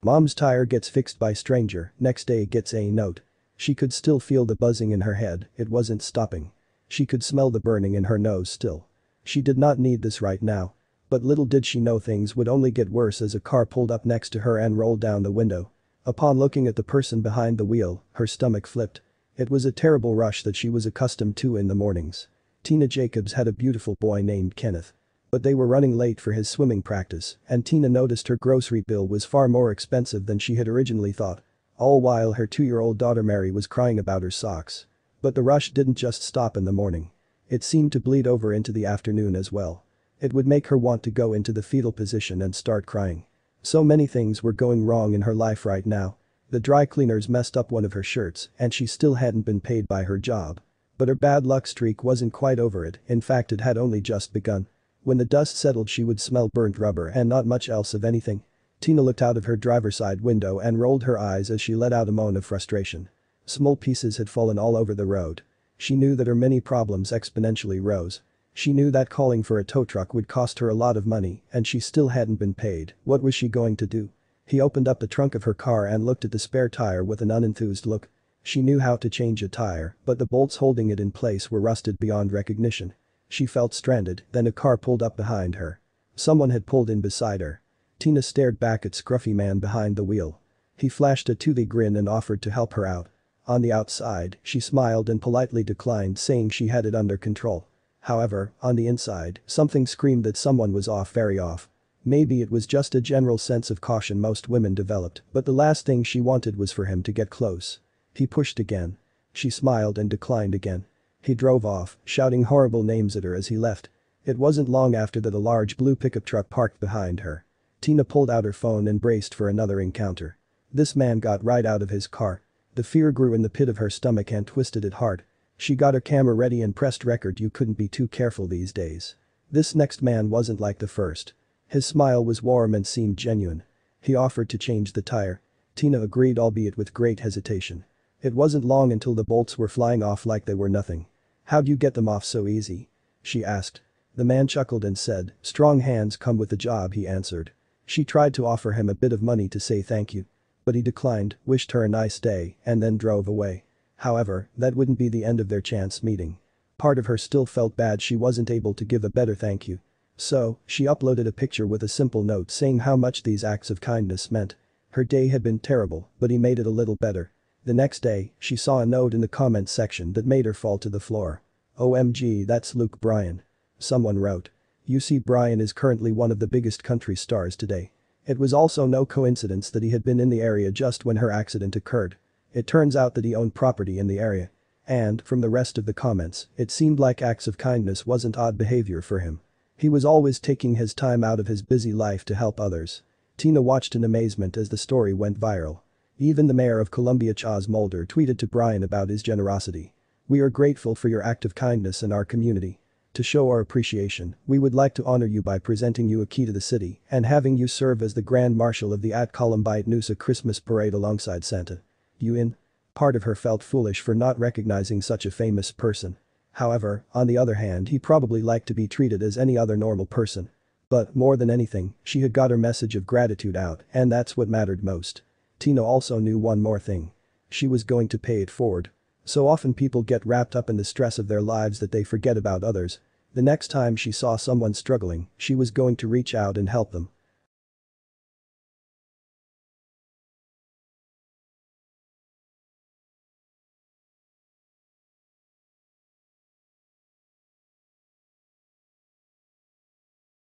Mom's tire gets fixed by stranger, next day gets a note. She could still feel the buzzing in her head, it wasn't stopping. She could smell the burning in her nose still. She did not need this right now. But little did she know things would only get worse as a car pulled up next to her and rolled down the window. Upon looking at the person behind the wheel, her stomach flipped. It was a terrible rush that she was accustomed to in the mornings. Tina Jacobs had a beautiful boy named Kenneth. But they were running late for his swimming practice, and Tina noticed her grocery bill was far more expensive than she had originally thought. All while her 2-year-old daughter Mary was crying about her socks. But the rush didn't just stop in the morning. It seemed to bleed over into the afternoon as well. It would make her want to go into the fetal position and start crying. So many things were going wrong in her life right now. The dry cleaners messed up one of her shirts and she still hadn't been paid by her job. But her bad luck streak wasn't quite over it, in fact it had only just begun. When the dust settled she would smell burnt rubber and not much else of anything. Tina looked out of her driver's side window and rolled her eyes as she let out a moan of frustration. Small pieces had fallen all over the road. She knew that her many problems exponentially rose. She knew that calling for a tow truck would cost her a lot of money and she still hadn't been paid. What was she going to do? He opened up the trunk of her car and looked at the spare tire with an unenthused look. She knew how to change a tire, but the bolts holding it in place were rusted beyond recognition. She felt stranded, then a car pulled up behind her. Someone had pulled in beside her. Tina stared back at scruffy man behind the wheel. He flashed a toothy grin and offered to help her out. On the outside, she smiled and politely declined, saying she had it under control. However, on the inside, something screamed that someone was off, very off. Maybe it was just a general sense of caution most women developed, but the last thing she wanted was for him to get close. He pushed again. She smiled and declined again. He drove off, shouting horrible names at her as he left. It wasn't long after that a large blue pickup truck parked behind her. Tina pulled out her phone and braced for another encounter. This man got right out of his car. The fear grew in the pit of her stomach and twisted it hard. She got her camera ready and pressed record. You couldn't be too careful these days. This next man wasn't like the first. His smile was warm and seemed genuine. He offered to change the tire. Tina agreed, albeit with great hesitation. It wasn't long until the bolts were flying off like they were nothing. "How'd you get them off so easy?" she asked. The man chuckled and said, "Strong hands come with the job," he answered. She tried to offer him a bit of money to say thank you. But he declined, wished her a nice day, and then drove away. However, that wouldn't be the end of their chance meeting. Part of her still felt bad she wasn't able to give a better thank you. So, she uploaded a picture with a simple note saying how much these acts of kindness meant. Her day had been terrible, but he made it a little better. The next day, she saw a note in the comments section that made her fall to the floor. "OMG, that's Luke Bryan." Someone wrote. "You see, Bryan is currently one of the biggest country stars today." It was also no coincidence that he had been in the area just when her accident occurred. It turns out that he owned property in the area. And, from the rest of the comments, it seemed like acts of kindness wasn't odd behavior for him. He was always taking his time out of his busy life to help others. Tina watched in amazement as the story went viral. Even the mayor of Columbia, Chaz Mulder, tweeted to Bryan about his generosity. "We are grateful for your act of kindness in our community. To show our appreciation, we would like to honor you by presenting you a key to the city and having you serve as the Grand Marshal of the Columbine Noosa Christmas Parade alongside Santa. You in?" Part of her felt foolish for not recognizing such a famous person. However, on the other hand, he probably liked to be treated as any other normal person. But, more than anything, she had got her message of gratitude out, and that's what mattered most. Tina also knew one more thing. She was going to pay it forward. So often people get wrapped up in the stress of their lives that they forget about others. The next time she saw someone struggling, she was going to reach out and help them.